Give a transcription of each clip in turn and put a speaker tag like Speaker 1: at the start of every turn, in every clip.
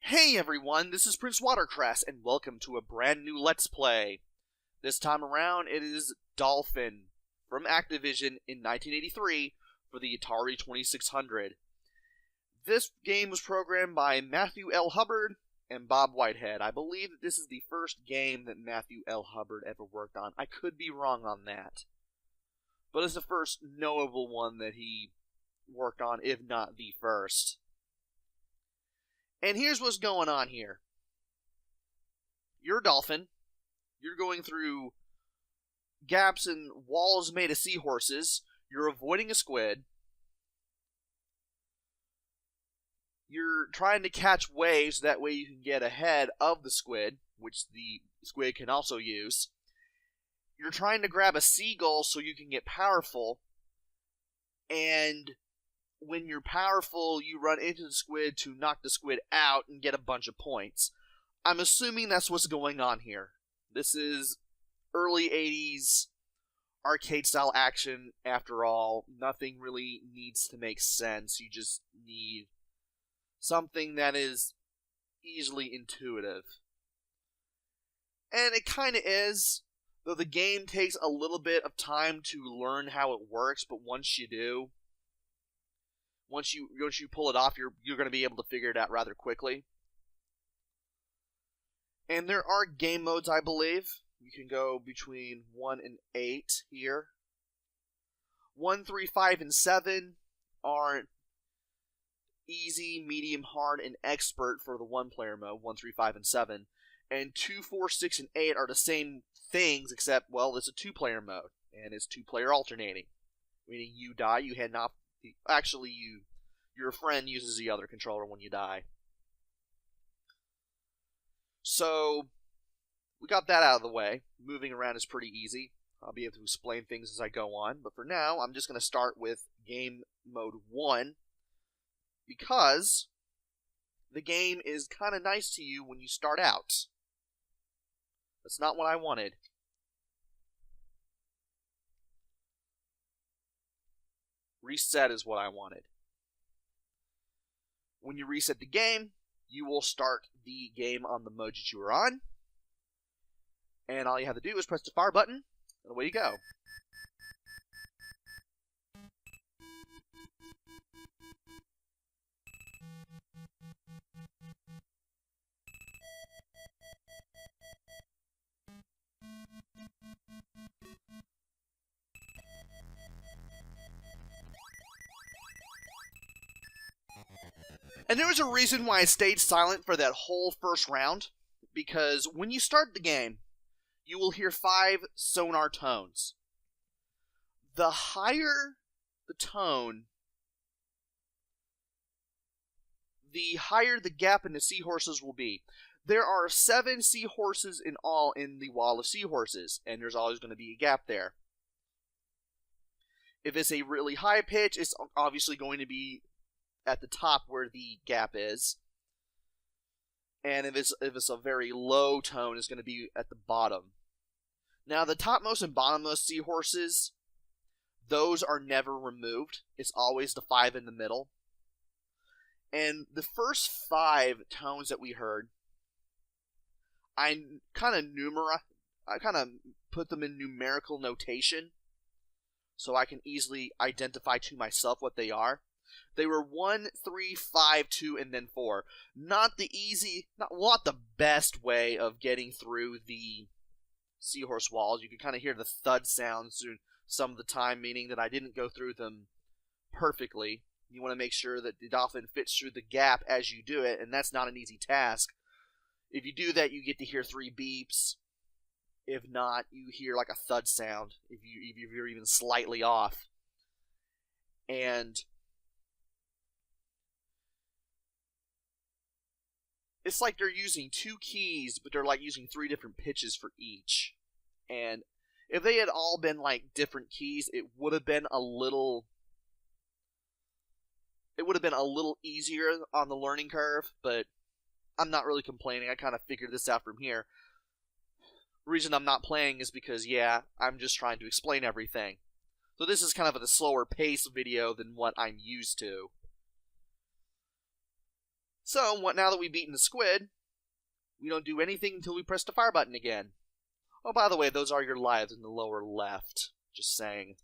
Speaker 1: Hey everyone, this is PrinceWatercress, and welcome to a brand new Let's Play. This time around, it is Dolphin from Activision in 1983 for the Atari 2600. This game was programmed by Matthew L. Hubbard and Bob Whitehead. I believe that this is the first game that Matthew L. Hubbard ever worked on. I could be wrong on that, but it's the first knowable one that he worked on, if not the first. And here's what's going on here. You're a dolphin. You're going through gaps in walls made of seahorses. You're avoiding a squid. You're trying to catch waves, that way you can get ahead of the squid, which the squid can also use. You're trying to grab a seagull so you can get powerful. And when you're powerful, you run into the squid to knock the squid out and get a bunch of points. I'm assuming that's what's going on here. This is early 80s arcade-style action, after all. Nothing really needs to make sense. You just need something that is easily intuitive. And it kind of is, though the game takes a little bit of time to learn how it works, but once you do, Once you pull it off, you're going to be able to figure it out rather quickly. And there are game modes, I believe. You can go between 1 and 8 here. 1, 3, 5, and 7 are easy, medium, hard, and expert for the one-player mode, 1, 3, 5, and 7. And 2, 4, 6, and 8 are the same things, except, well, it's a two-player mode, and it's two-player alternating. Meaning you die, you hand off. Actually, your friend uses the other controller when you die. So, we got that out of the way. Moving around is pretty easy. I'll be able to explain things as I go on. But for now, I'm just going to start with Game Mode 1. Because the game is kind of nice to you when you start out. That's not what I wanted. Reset is what I wanted. When you reset the game, you will start the game on the mode that you were on. And all you have to do is press the fire button, and away you go. And there was a reason why I stayed silent for that whole first round, because when you start the game, you will hear 5 sonar tones. The higher the tone, the higher the gap in the seahorses will be. There are 7 seahorses in all in the wall of seahorses, and there's always going to be a gap there. If it's a really high pitch, it's obviously going to be at the top where the gap is. And if it's a very low tone, it's going to be at the bottom. Now, the topmost and bottommost seahorses, those are never removed. It's always the 5 in the middle. And the first 5 tones that we heard, I kind of put them in numerical notation so I can easily identify to myself what they are. They were 1, 3, 5, 2, and then 4. Not the best way of getting through the seahorse walls. You can kind of hear the thud sounds some of the time, meaning that I didn't go through them perfectly. You want to make sure that the dolphin fits through the gap as you do it, and that's not an easy task. If you do that, you get to hear 3 beeps. If not, you hear like a thud sound if you're even slightly off. And it's like they're using 2 keys, but they're like using 3 different pitches for each. And if they had all been like different keys, it would have been a little easier on the learning curve, but I'm not really complaining. I kind of figured this out from here. The reason I'm not playing is because, yeah, I'm just trying to explain everything. So this is kind of a slower pace video than what I'm used to. So, now that we've beaten the squid, we don't do anything until we press the fire button again. Oh, by the way, those are your lives in the lower left. Just saying.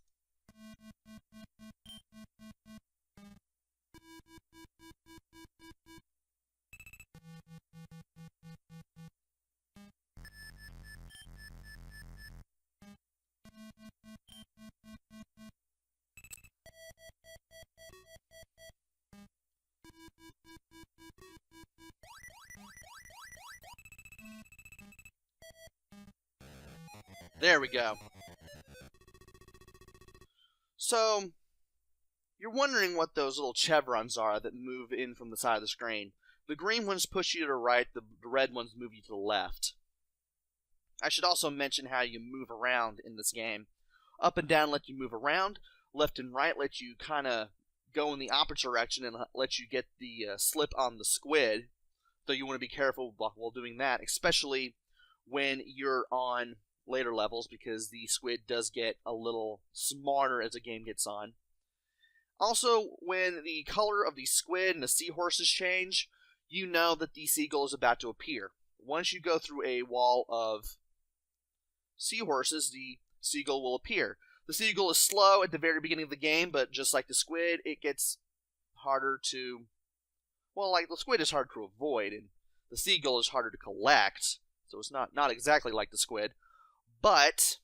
Speaker 1: There we go. So, you're wondering what those little chevrons are that move in from the side of the screen. The green ones push you to the right, the red ones move you to the left. I should also mention how you move around in this game. Up and down let you move around, left and right let you kind of go in the opposite direction and let you get the slip on the squid. So you want to be careful while doing that, especially when you're on later levels, because the squid does get a little smarter as the game gets on. Also, when the color of the squid and the seahorses change, you know that the seagull is about to appear. Once you go through a wall of seahorses, the seagull will appear. The seagull is slow at the very beginning of the game, but just like the squid, it gets harder to... Well, like the squid is hard to avoid, and the seagull is harder to collect, so it's not exactly like the squid. But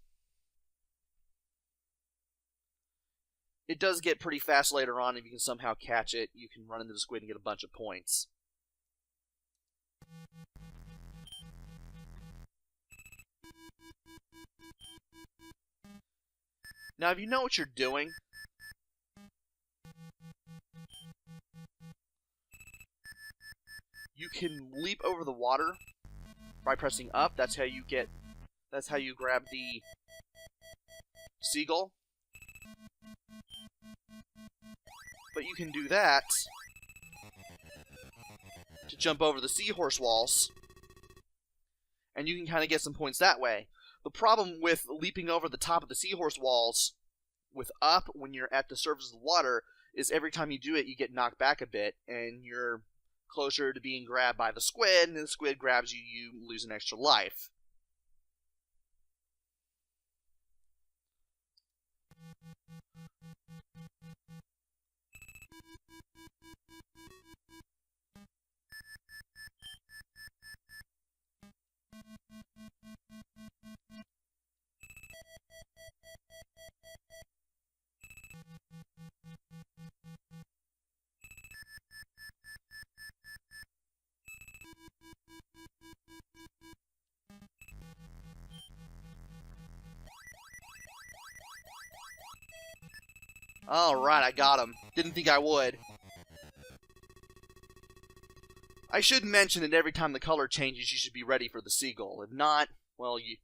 Speaker 1: it does get pretty fast later on. If you can somehow catch it, you can run into the squid and get a bunch of points. Now, if you know what you're doing, you can leap over the water by pressing up. That's how you grab the seagull. But you can do that to jump over the seahorse walls, and you can kind of get some points that way. The problem with leaping over the top of the seahorse walls with up when you're at the surface of the water is every time you do it, you get knocked back a bit, and you're closer to being grabbed by the squid, and the squid grabs you, you lose an extra life. Alright, I got him. Didn't think I would. I should mention that every time the color changes, you should be ready for the seagull. If not, well, you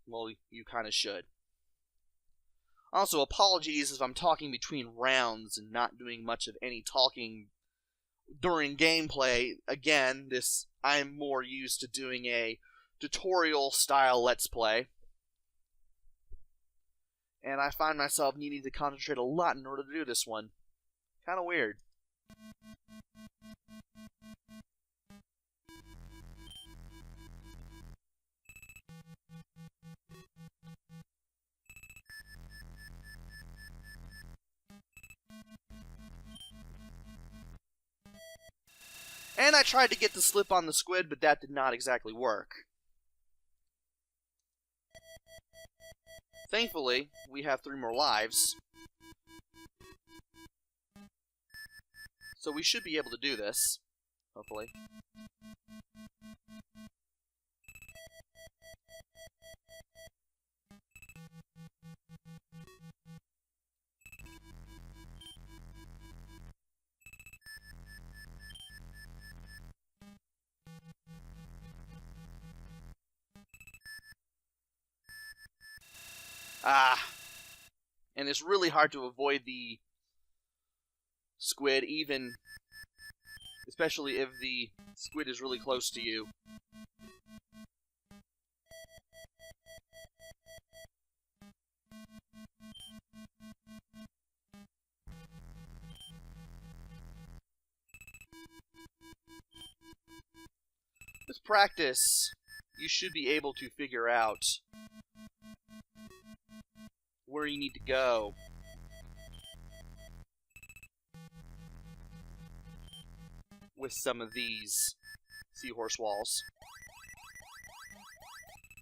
Speaker 1: kind of should. Also, apologies if I'm talking between rounds and not doing much of any talking during gameplay. Again, I'm more used to doing a tutorial-style Let's Play, and I find myself needing to concentrate a lot in order to do this one. Kind of weird. And I tried to get the slip on the squid, but that did not exactly work. Thankfully, we have 3 more lives. So we should be able to do this, hopefully. And it's really hard to avoid the squid, especially if the squid is really close to you. With practice, you should be able to figure out where you need to go. With some of these seahorse walls.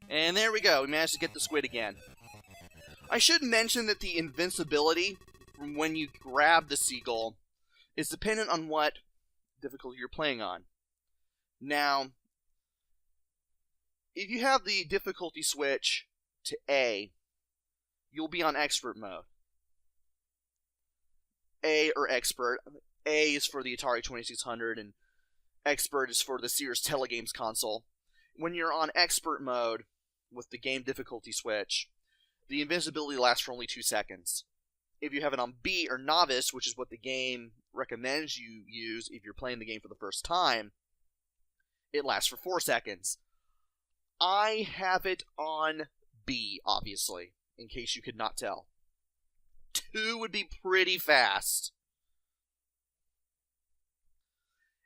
Speaker 1: And there we go, we managed to get the squid again. I should mention that the invincibility from when you grab the seagull is dependent on what difficulty you're playing on. Now, if you have the difficulty switch to A, you'll be on expert mode. A or expert. A is for the Atari 2600 and expert is for the Sears Telegames console. When you're on expert mode with the game difficulty switch, the invincibility lasts for only 2 seconds. If you have it on B or novice, which is what the game recommends you use if you're playing the game for the first time, it lasts for 4 seconds. I have it on B, obviously, in case you could not tell. 2 would be pretty fast.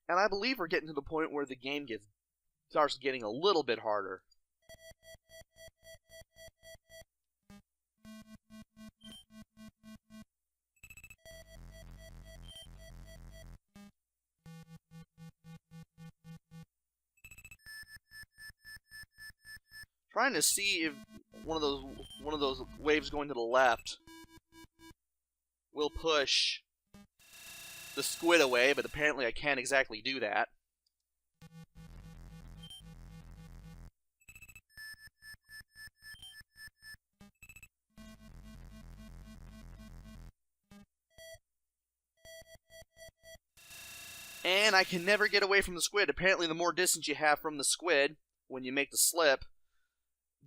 Speaker 1: And I believe we're getting to the point where the game starts getting a little bit harder. Trying to see if one of those waves going to the left will push the squid away, but apparently I can't exactly do that. And I can never get away from the squid. Apparently the more distance you have from the squid when you make the slip,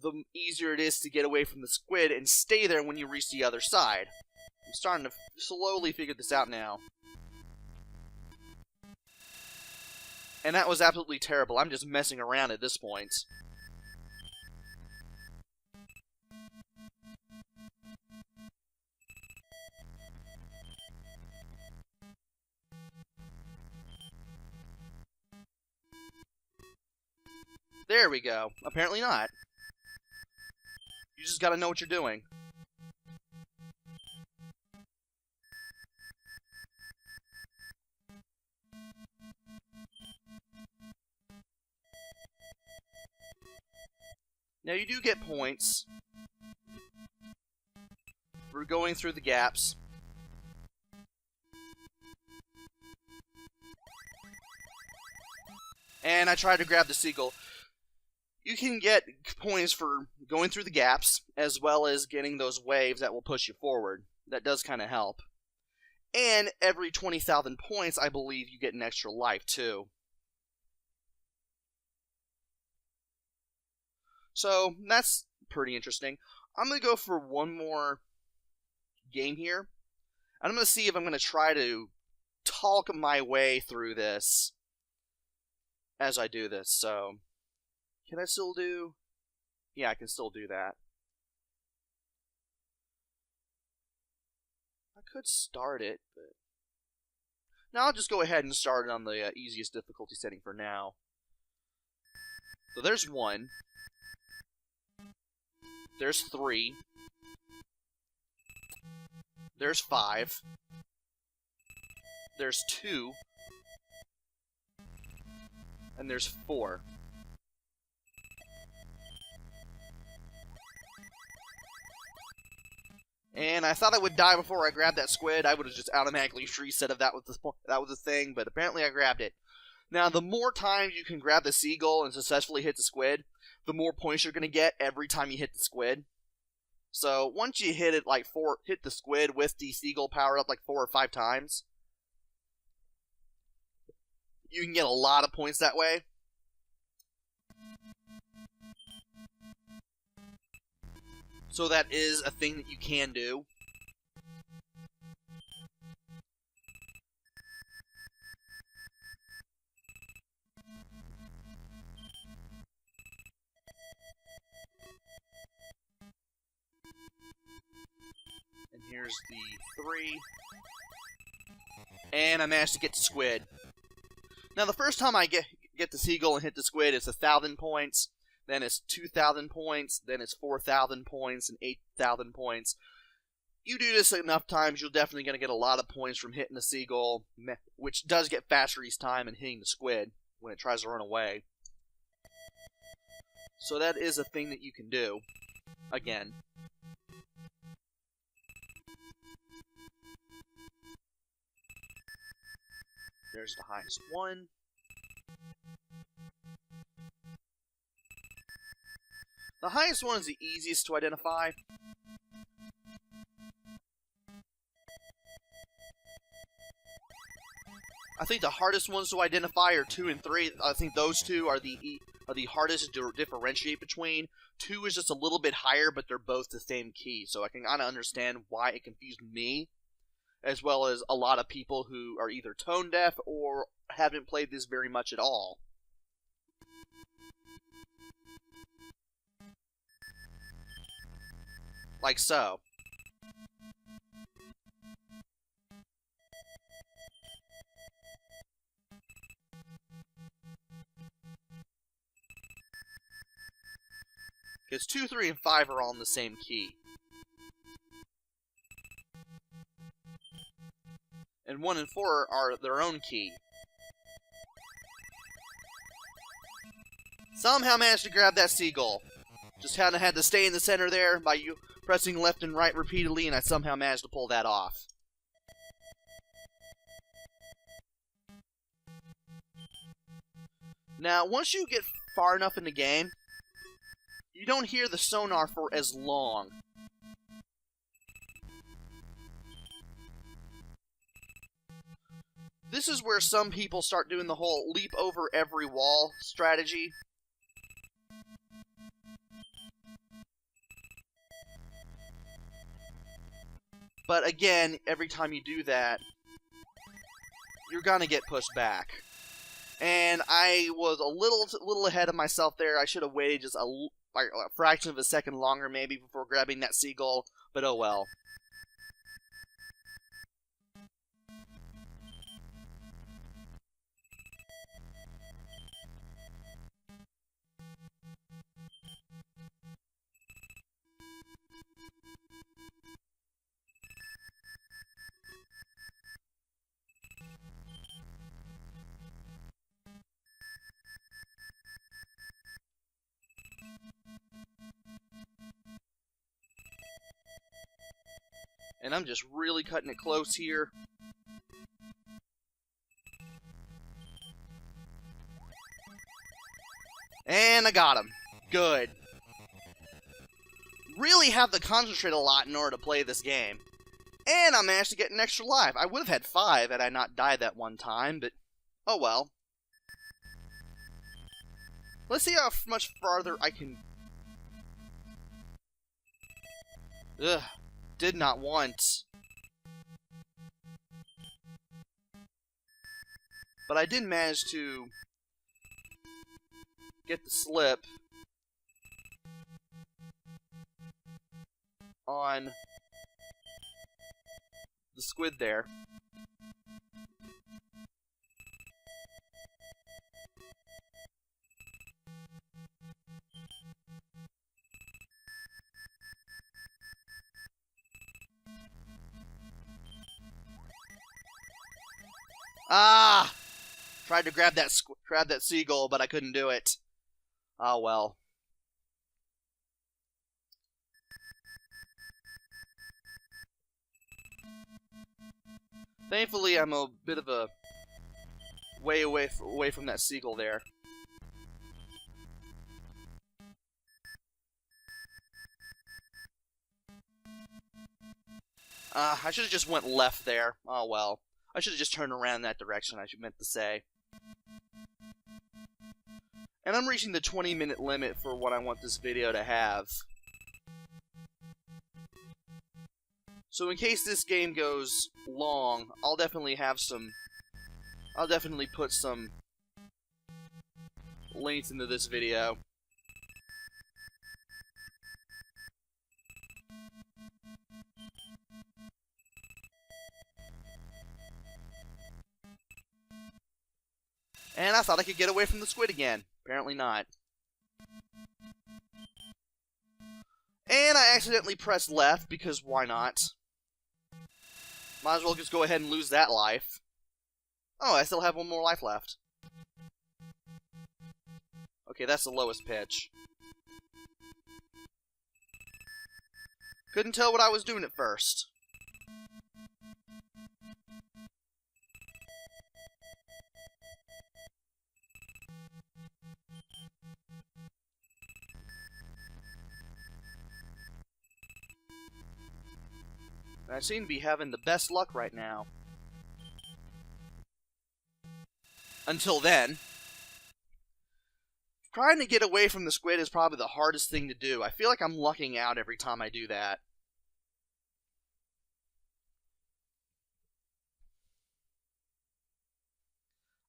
Speaker 1: the easier it is to get away from the squid and stay there when you reach the other side. I'm starting to slowly figure this out now. And that was absolutely terrible. I'm just messing around at this point. There we go. Apparently not. You just gotta know what you're doing. Now you do get points for going through the gaps. And I tried to grab the seagull. You can get points for going through the gaps, as well as getting those waves that will push you forward. That does kind of help. And every 20,000 points, I believe, you get an extra life, too. So, that's pretty interesting. I'm going to go for one more game here. And I'm going to see if I'm going to try to talk my way through this as I do this. So, can I still do... Yeah, I can still do that. I could start it, but... Now I'll just go ahead and start it on the easiest difficulty setting for now. So there's 1. There's 3. There's 5. There's 2. And there's 4. And I thought I would die before I grabbed that squid. I would have just automatically reset if that was the thing, but apparently I grabbed it. Now, the more times you can grab the seagull and successfully hit the squid, the more points you're going to get every time you hit the squid. So, once you hit it like hit the squid with the seagull powered up like 4 or 5 times, you can get a lot of points that way. So that is a thing that you can do. And here's the 3. And I managed to get the squid. Now the first time I get the seagull and hit the squid, it's 1,000 points. Then it's 2,000 points. Then it's 4,000 points and 8,000 points. You do this enough times, you're definitely going to get a lot of points from hitting the seagull, which does get faster each time, and hitting the squid when it tries to run away. So that is a thing that you can do. Again. There's the highest one. The highest one is the easiest to identify. I think the hardest ones to identify are 2 and 3. I think those two are the hardest to differentiate between. 2 is just a little bit higher, but they're both the same key. So I can kind of understand why it confused me, as well as a lot of people who are either tone deaf or haven't played this very much at all. Like so. Because 2, 3, and 5 are all in the same key. And 1 and 4 are their own key. Somehow managed to grab that seagull. Just had to stay in the center there by you pressing left and right repeatedly, and I somehow managed to pull that off. Now, once you get far enough in the game, you don't hear the sonar for as long. This is where some people start doing the whole leap over every wall strategy. But again, every time you do that, you're gonna get pushed back. And I was a little ahead of myself there. I should have waited just a fraction of a second longer maybe before grabbing that seagull, but oh well. And I'm just really cutting it close here. And I got him. Good. Really have to concentrate a lot in order to play this game. And I managed to get an extra life. I would have had 5 had I not died that one time, but oh well. Let's see how much farther I can... Ugh. Did not want. But I did manage to get the slip on the squid there. Ah! Tried to grab that seagull, but I couldn't do it. Oh well. Thankfully, I'm a bit of a way away from that seagull there. I should have just went left there. Oh well. I should have just turned around in that direction, I meant to say. And I'm reaching the 20-minute limit for what I want this video to have. So in case this game goes long, I'll definitely put some links into this video. And I I thought I could get away from the squid again. Apparently not. And I accidentally pressed left, because why not? Might as well just go ahead and lose that life. Oh, I still have one more life left. Okay, that's the lowest pitch. Couldn't tell what I was doing at first. I seem to be having the best luck right now. Until then. Trying to get away from the squid is probably the hardest thing to do. I feel like I'm lucking out every time I do that.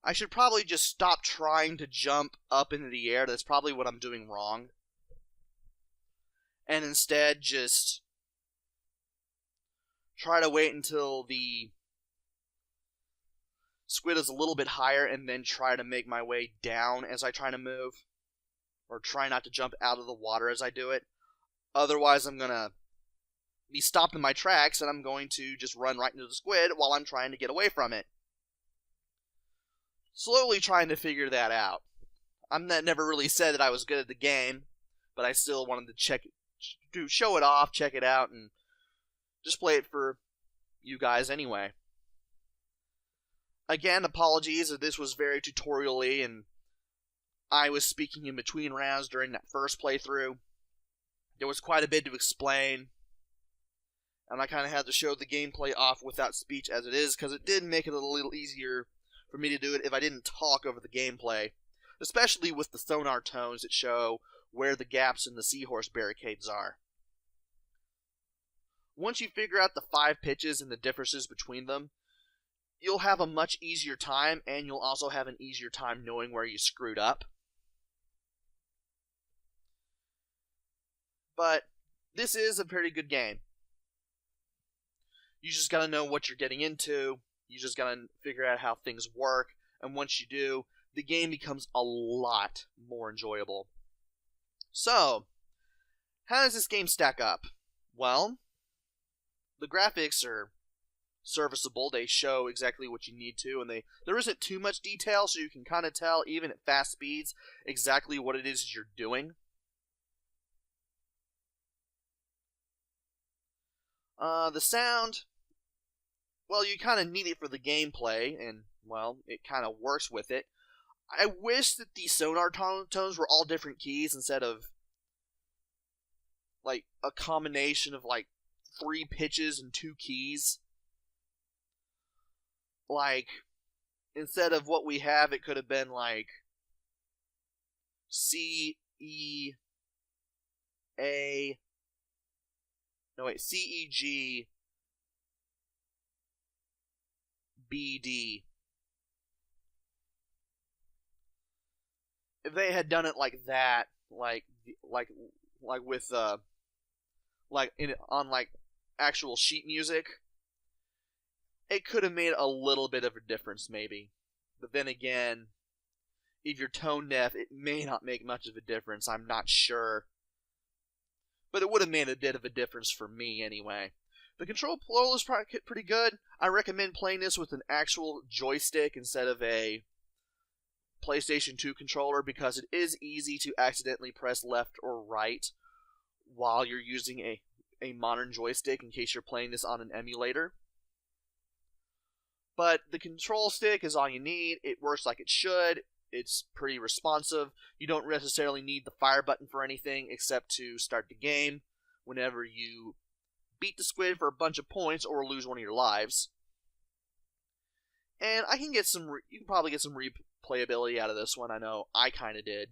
Speaker 1: I should probably just stop trying to jump up into the air. That's probably what I'm doing wrong. And instead just try to wait until the squid is a little bit higher and then try to make my way down as I try to move. Or try not to jump out of the water as I do it. Otherwise, I'm going to be stopped in my tracks and I'm going to just run right into the squid while I'm trying to get away from it. Slowly trying to figure that out. Never really said that I was good at the game, but I still wanted to show it off, check it out, and just play it for you guys anyway. Again, apologies if this was very tutorial-y and I was speaking in between rounds during that first playthrough. There was quite a bit to explain, and I kind of had to show the gameplay off without speech as it is, because it did make it a little easier for me to do it if I didn't talk over the gameplay, especially with the sonar tones that show where the gaps in the seahorse barricades are. Once you figure out the 5 pitches and the differences between them, you'll have a much easier time, and you'll also have an easier time knowing where you screwed up. But this is a pretty good game. You just gotta know what you're getting into. You just gotta figure out how things work. And once you do, the game becomes a lot more enjoyable. So, how does this game stack up? Well, the graphics are serviceable. They show exactly what you need to, and there isn't too much detail, so you can kind of tell, even at fast speeds, exactly what it is you're doing. The sound, well, you kind of need it for the gameplay, and, well, it kind of works with it. I wish that the sonar tones were all different keys instead of, like, a combination of, like, 3 pitches and 2 keys. Like, instead of what we have, it could have been, like, C, E, A... No, wait, C, E, G, B, D. If they had done it like that, like with on actual sheet music, it could have made a little bit of a difference, maybe. But then again, if you're tone deaf, it may not make much of a difference. I'm not sure. But it would have made a bit of a difference for me, anyway. The control is pretty good. I recommend playing this with an actual joystick instead of a PlayStation 2 controller, because it is easy to accidentally press left or right while you're using a modern joystick in case you're playing this on an emulator. But the control stick is all you need. It works like it should. It's pretty responsive. You don't necessarily need the fire button for anything except to start the game whenever you beat the squid for a bunch of points or lose one of your lives. And you can probably get some replayability out of this one. I know I kind of did.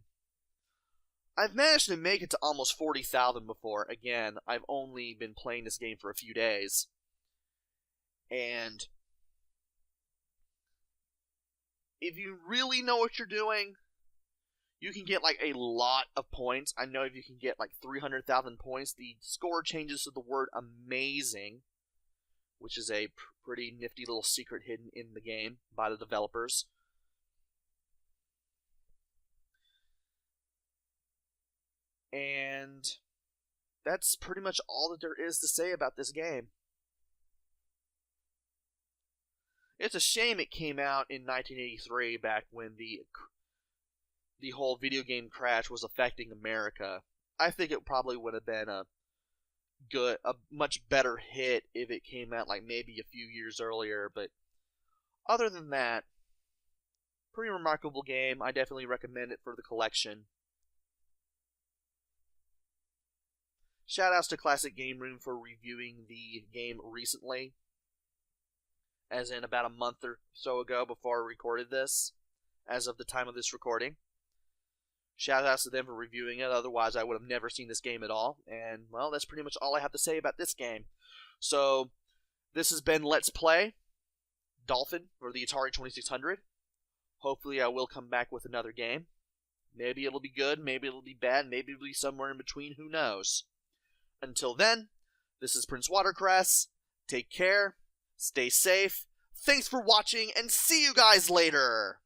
Speaker 1: I've managed to make it to almost 40,000 before. Again, I've only been playing this game for a few days. And if you really know what you're doing, you can get like a lot of points. I know if you can get like 300,000 points, the score changes to the word amazing, which is a pretty nifty little secret hidden in the game by the developers. And that's pretty much all that there is to say about this game. It's a shame it came out in 1983, back when the whole video game crash was affecting America. I think it probably would have been a much better hit if it came out like maybe a few years earlier, but other than that, pretty remarkable game. I definitely recommend it for the collection. Shoutouts to Classic Game Room for reviewing the game recently, as in about a month or so ago before I recorded this, as of the time of this recording. Shoutouts to them for reviewing it, otherwise I would have never seen this game at all. And, well, that's pretty much all I have to say about this game. So, this has been Let's Play Dolphin for the Atari 2600. Hopefully I will come back with another game. Maybe it'll be good, maybe it'll be bad, maybe it'll be somewhere in between, who knows. Until then, this is PrinceWatercress. Take care, stay safe, thanks for watching, and see you guys later!